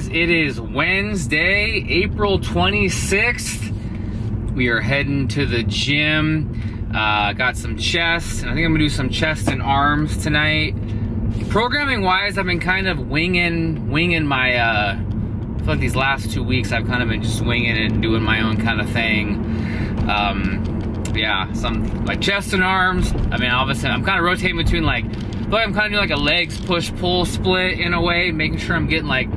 It is Wednesday, April 26th. We are heading to the gym. Got some chest, and I think I'm gonna do some chest and arms tonight. Programming wise, I've been kind of winging my, I feel like these last 2 weeks I've kind of been just winging it and doing my own kind of thing. Yeah, some like chest and arms. I mean, obviously I'm kind of rotating between like, I feel like I'm kind of doing like a legs push-pull split in a way, making sure I'm getting like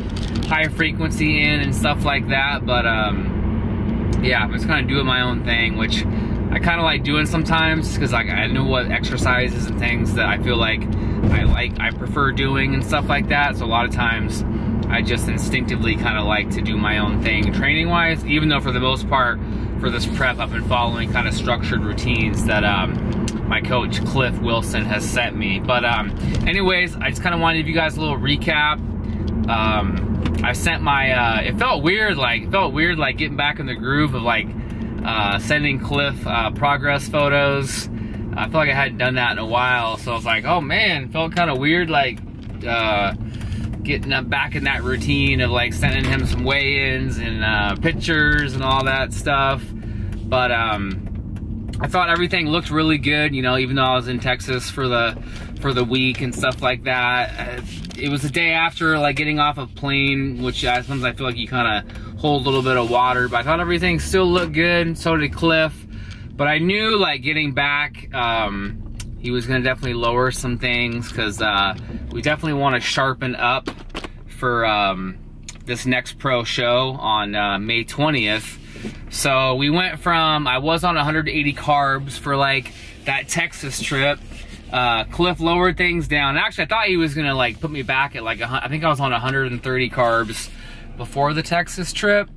high frequency in and stuff like that. But yeah, I'm just kind of doing my own thing, which I kind of like doing sometimes because like I know what exercises and things that I feel like I prefer doing and stuff like that. So a lot of times I just instinctively kind of like to do my own thing training wise, even though for the most part for this prep I've been following kind of structured routines that my coach Cliff Wilson has set me. But anyways, I just kind of wanted to give you guys a little recap. I sent my it felt weird like getting back in the groove of like sending Cliff progress photos. I feel like I hadn't done that in a while, so I was like, oh man, felt kind of weird like getting back in that routine of like sending him some weigh-ins and pictures and all that stuff. But I thought everything looked really good, you know, even though I was in Texas for the week and stuff like that. It was the day after like getting off a plane, which sometimes I feel like you kind of hold a little bit of water, but I thought everything still looked good. So did Cliff. But I knew like getting back, he was gonna definitely lower some things because we definitely want to sharpen up for this next pro show on May 20th. So we went from, I was on 180 carbs for like that Texas trip. Cliff lowered things down. Actually, I thought he was gonna like put me back at like, I think I was on 130 carbs before the Texas trip.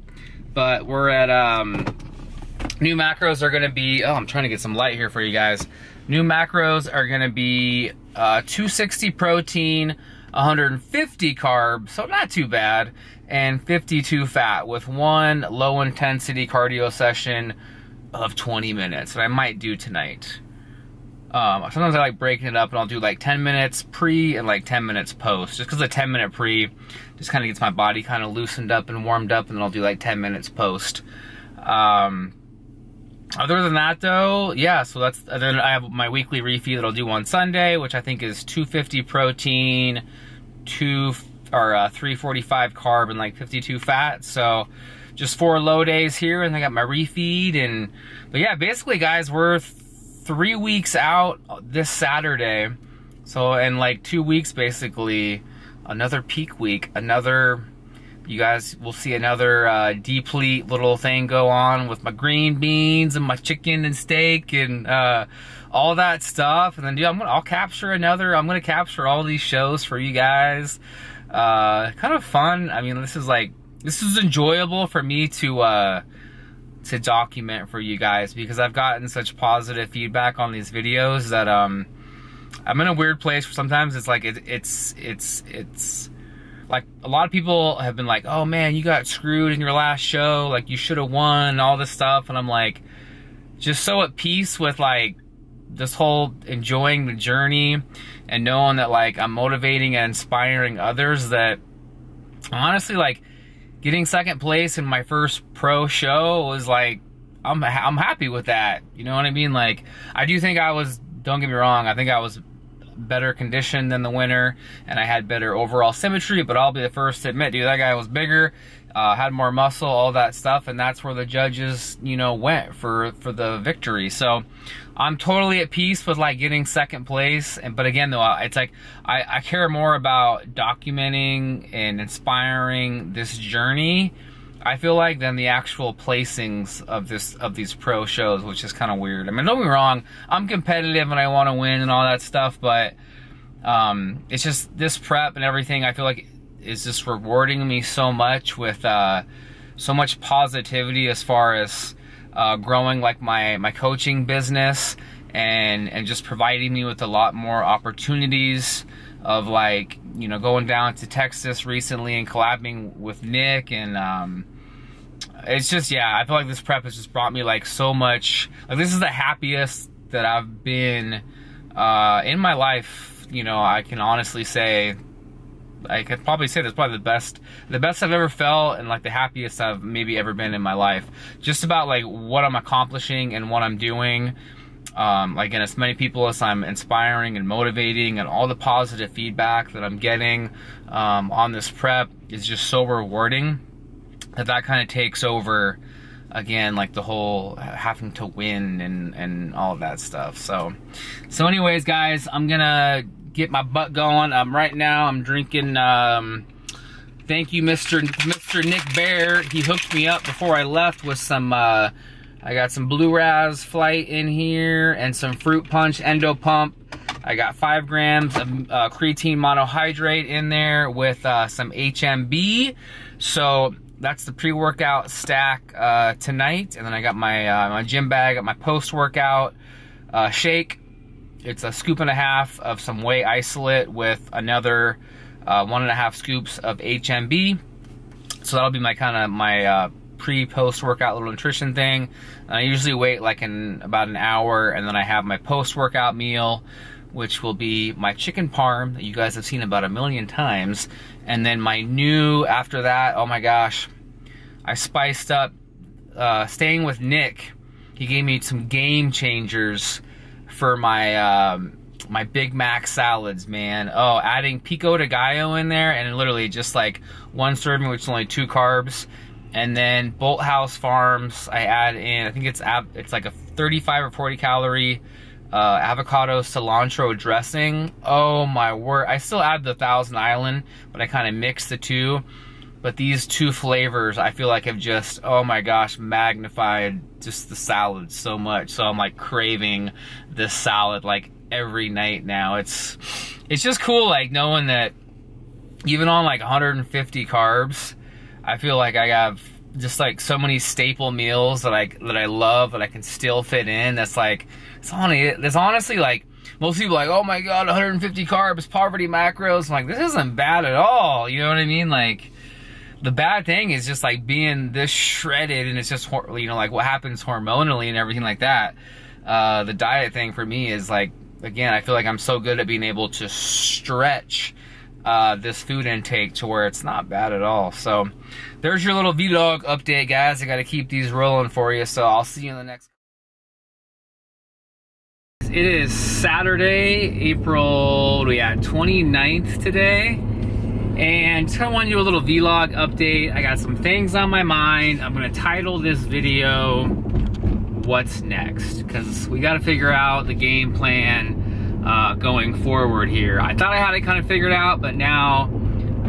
But we're at, new macros are gonna be, oh, I'm trying to get some light here for you guys. New macros are gonna be 260 protein, 150 carbs, so not too bad, and 52 fat with one low intensity cardio session of 20 minutes that I might do tonight. Sometimes I like breaking it up and I'll do like 10 minutes pre and like 10 minutes post, just because a 10-minute pre just kind of gets my body kind of loosened up and warmed up, and then I'll do like 10 minutes post. Other than that though, yeah, so that's, then I have my weekly refeed that I'll do on Sunday, which I think is 250 protein, 345 carb, and like 52 fat. So just 4 low days here, and I got my refeed. But yeah, basically guys, we're 3 weeks out this Saturday. So in like 2 weeks, basically, another peak week, you guys will see another deplete little thing go on with my green beans and my chicken and steak and all that stuff. And then dude, I'll capture I'm gonna capture all these shows for you guys. Kind of fun. I mean, this is enjoyable for me to document for you guys, because I've gotten such positive feedback on these videos that I'm in a weird place where sometimes it's like it's like a lot of people have been like, oh man, you got screwed in your last show, like you should have won and all this stuff. And I'm like, just so at peace with like this whole enjoying the journey and knowing that like I'm motivating and inspiring others, that honestly like getting second place in my first pro show was like, I'm happy with that. You know what I mean? Like, I do think don't get me wrong, I think I was better conditioned than the winner, and I had better overall symmetry, but I'll be the first to admit, dude, that guy was bigger, had more muscle, all that stuff, and that's where the judges, you know, went for the victory. So I'm totally at peace with like getting second place. But again though, it's like I care more about documenting and inspiring this journey, I feel like, than the actual placings of these pro shows, which is kind of weird. I mean, don't get me wrong, I'm competitive and I want to win and all that stuff, but it's just this prep and everything I feel like is just rewarding me so much with so much positivity as far as growing like my coaching business, and just providing me with a lot more opportunities of like, you know, going down to Texas recently and collabing with Nick. And it's just, yeah, I feel like this prep has just brought me like so much, like this is the happiest that I've been in my life, you know, I can honestly say I could probably say that's probably the best I've ever felt, and like the happiest I've maybe ever been in my life. Just about like what I'm accomplishing and what I'm doing. Like, and as many people as I'm inspiring and motivating, and all the positive feedback that I'm getting on this prep is just so rewarding that kind of takes over, again, like the whole having to win and all of that stuff. So anyways, guys, I'm gonna get my butt going. Right now I'm drinking, thank you, Mr. Nick Bear. He hooked me up before I left with some, I got some Blue Raz Flight in here and some Fruit Punch Endo Pump. I got 5 grams of creatine monohydrate in there with some HMB. So that's the pre-workout stack tonight. And then I got my my gym bag, got my post-workout shake. It's a 1.5 scoops of some whey isolate with another 1.5 scoops of HMB. So that'll be my kind of my pre-post-workout little nutrition thing. I usually wait like about an hour, and then I have my post-workout meal, which will be my chicken parm that you guys have seen about 1,000,000 times. And then my new, after that, oh my gosh, I spiced up, staying with Nick, he gave me some game changers for my my Big Mac salads, man. Oh, adding pico de gallo in there, and literally just like 1 serving, which is only 2 carbs. And then Bolthouse Farms, I add in, I think it's like a 35 or 40 calorie avocado cilantro dressing. Oh my word, I still add the Thousand Island, but I kind of mix the two. But these 2 flavors, I feel like have just, oh my gosh, magnified just the salad so much. So I'm like craving this salad like every night now. It's just cool, like knowing that even on like 150 carbs, I feel like I have just like so many staple meals that I love, that I can still fit in. That's like, there's honestly like, most people are like, oh my God, 150 carbs, poverty macros. I'm like, this isn't bad at all. You know what I mean? Like, the bad thing is just like being this shredded, and it's just, you know, like what happens hormonally and everything like that. The diet thing for me is like, again, I feel like I'm so good at being able to stretch this food intake to where it's not bad at all. So there's your little vlog update, guys. I got to keep these rolling for you, so I'll see you in the next. It is Saturday, April 29th today, and just kind of want to do a little vlog update. I got some things on my mind. I'm going to title this video "What's Next?" because we got to figure out the game plan going forward here. I thought I had it kind of figured out, but now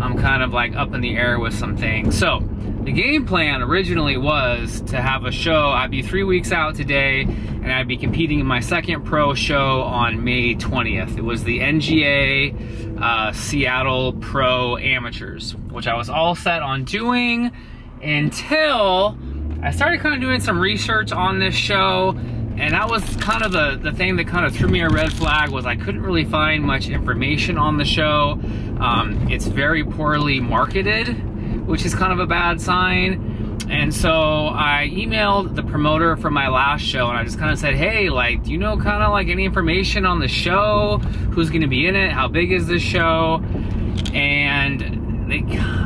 I'm kind of like up in the air with some things. So the game plan originally was to have a show. I'd be 3 weeks out today, and I'd be competing in my second pro show on May 20th. It was the NGA Seattle Pro Amateurs, which I was all set on doing until I started kind of doing some research on this show. And that was kind of the thing that kind of threw me a red flag, was I couldn't really find much information on the show. It's very poorly marketed, which is kind of a bad sign. And so I emailed the promoter from my last show, and I just kind of said, hey, like, do you know kind of like any information on the show? Who's going to be in it? How big is this show? And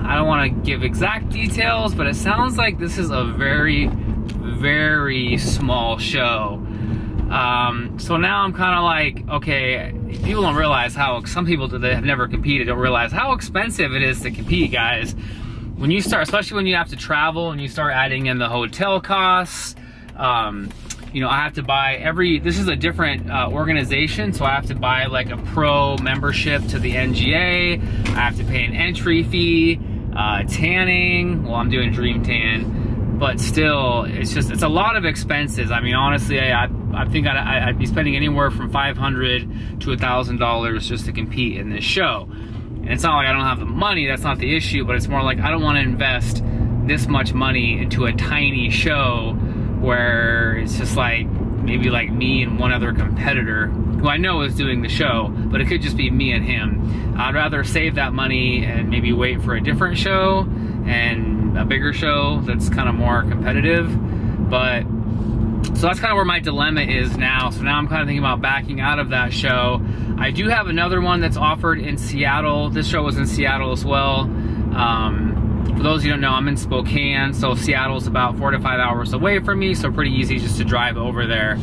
I don't want to give exact details, but it sounds like this is a very, very small show. So now I'm kind of like, okay, people don't realize how, some people that have never competed don't realize how expensive it is to compete, guys. When you start, especially when you have to travel and you start adding in the hotel costs, you know, I have to buy this is a different organization, so I have to buy like a pro membership to the NGA. I have to pay an entry fee, tanning, well, I'm doing Dream Tan, but still, it's a lot of expenses. I mean, honestly, I think I'd be spending anywhere from $500 to $1,000 just to compete in this show. And it's not like I don't have the money, that's not the issue, but it's more like I don't want to invest this much money into a tiny show where it's just like maybe like me and one other competitor who I know is doing the show, but it could just be me and him. I'd rather save that money and maybe wait for a different show and a bigger show that's kind of more competitive. But So that's kind of where my dilemma is now. So now I'm kind of thinking about backing out of that show. I do have another one that's offered in Seattle. This show was in Seattle as well. For those of you who don't know, I'm in Spokane, so Seattle's about 4 to 5 hours away from me, so pretty easy just to drive over there.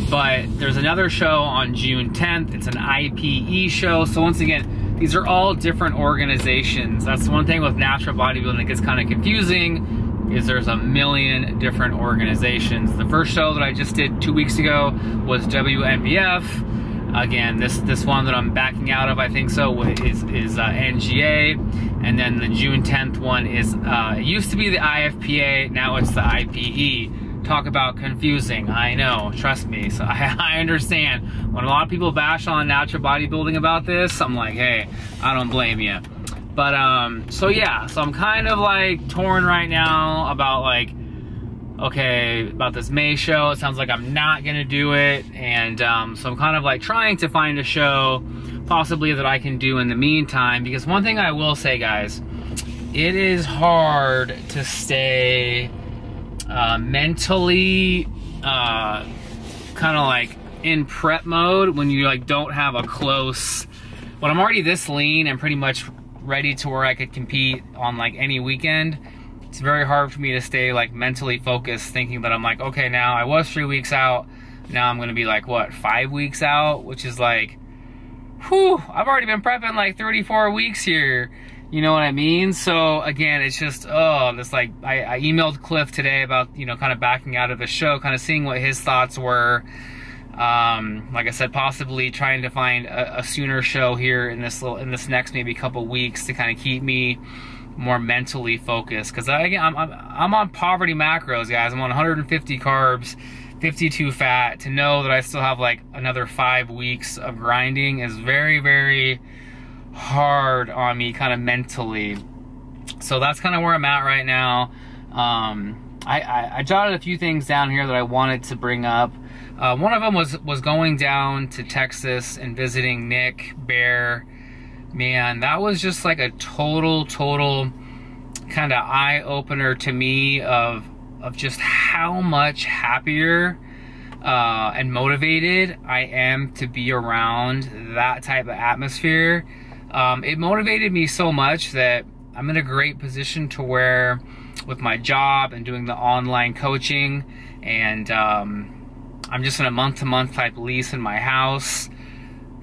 But there's another show on June 10th. It's an IPE show. So once again, these are all different organizations. That's one thing with natural bodybuilding that gets kind of confusing, is there's a million different organizations. The first show that I just did 2 weeks ago was WNBF. Again, this one that I'm backing out of, I think so, is NGA. And then the June 10th one is, it used to be the IFPA, now it's the IPE. Talk about confusing, I know, trust me. So I understand. When a lot of people bash on natural bodybuilding about this, I'm like, hey, I don't blame you. But, so yeah, so I'm kind of like torn right now about like, okay, about this May show. It sounds like I'm not gonna do it. And so I'm kind of like trying to find a show possibly that I can do in the meantime, because one thing I will say, guys, it is hard to stay mentally kind of like in prep mode when you like don't have a close, when I'm already this lean and pretty much ready to where I could compete on like any weekend. It's very hard for me to stay like mentally focused, thinking that I'm like, okay, now I was 3 weeks out, now I'm gonna be like, what, 5 weeks out, which is like, whew, I've already been prepping like 34 weeks here, you know what I mean? So again, it's just, oh, this like, I emailed Cliff today about, you know, kind of backing out of the show, kind of seeing what his thoughts were. Like I said, possibly trying to find a sooner show here in this next maybe couple weeks to kind of keep me more mentally focused, because I'm on poverty macros, guys. I'm on 150 carbs, 52 fat. To know that I still have like another 5 weeks of grinding is very, very hard on me kind of mentally. So that's kind of where I'm at right now. I jotted a few things down here that I wanted to bring up. One of them was going down to Texas and visiting Nick, Bear. Man, that was just like a total kind of eye-opener to me of just how much happier and motivated I am to be around that type of atmosphere. It motivated me so much that I'm in a great position to where, with my job and doing the online coaching, and I'm just in a month-to-month type lease in my house,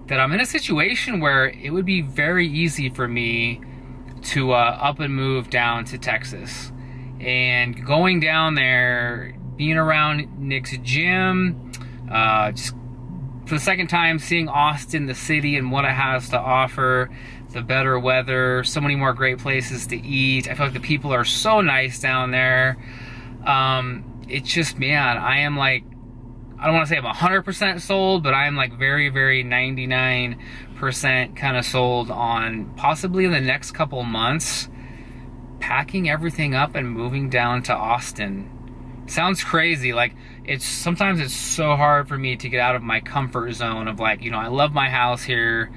that I'm in a situation where it would be very easy for me to up and move down to Texas. And going down there, being around Nick's gym, just for the second time seeing Austin, the city, and what it has to offer, the better weather, so many more great places to eat. I feel like the people are so nice down there. It's just, man, I am like, I don't want to say I'm 100% sold, but I'm like very, very 99% kind of sold on possibly in the next couple months packing everything up and moving down to Austin. Sounds crazy. Like, sometimes it's so hard for me to get out of my comfort zone of like, you know, I love my house here.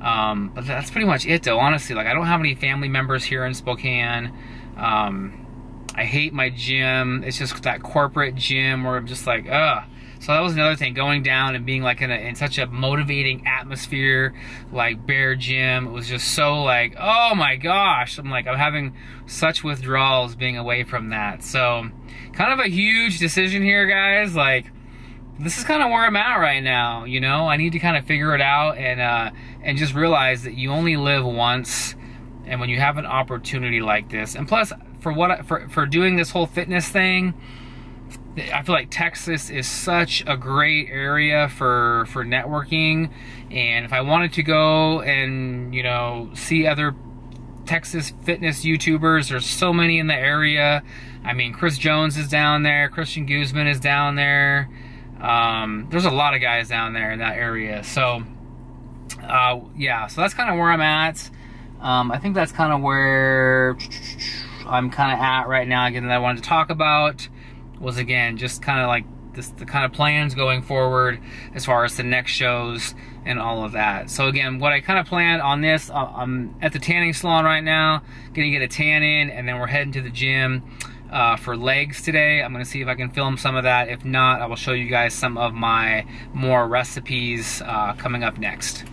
But that's pretty much it though, honestly. Like, I don't have any family members here in Spokane. I hate my gym. It's just that corporate gym where I'm just like, ugh. So that was another thing, going down and being like in such a motivating atmosphere, like Bear Gym. It was just so like, oh my gosh. I'm having such withdrawals being away from that. So kind of a huge decision here, guys. Like, this is kind of where I'm at right now, you know? I need to kind of figure it out and just realize that you only live once. And when you have an opportunity like this, and plus for doing this whole fitness thing, I feel like Texas is such a great area for networking. And if I wanted to go and, you know, see other Texas fitness YouTubers, there's so many in the area. I mean, Chris Jones is down there, Christian Guzman is down there. There's a lot of guys down there in that area. So yeah, so that's kind of where I'm at. I think that's kind of where I'm kind of at right now. Again, that I wanted to talk about was, again, just kind of like the kind of plans going forward as far as the next shows and all of that. So again, what I kind of planned on this, I'm at the tanning salon right now, gonna get a tan in, and then we're heading to the gym. for legs today. I'm gonna see if I can film some of that. If not, I will show you guys some of my more recipes coming up next.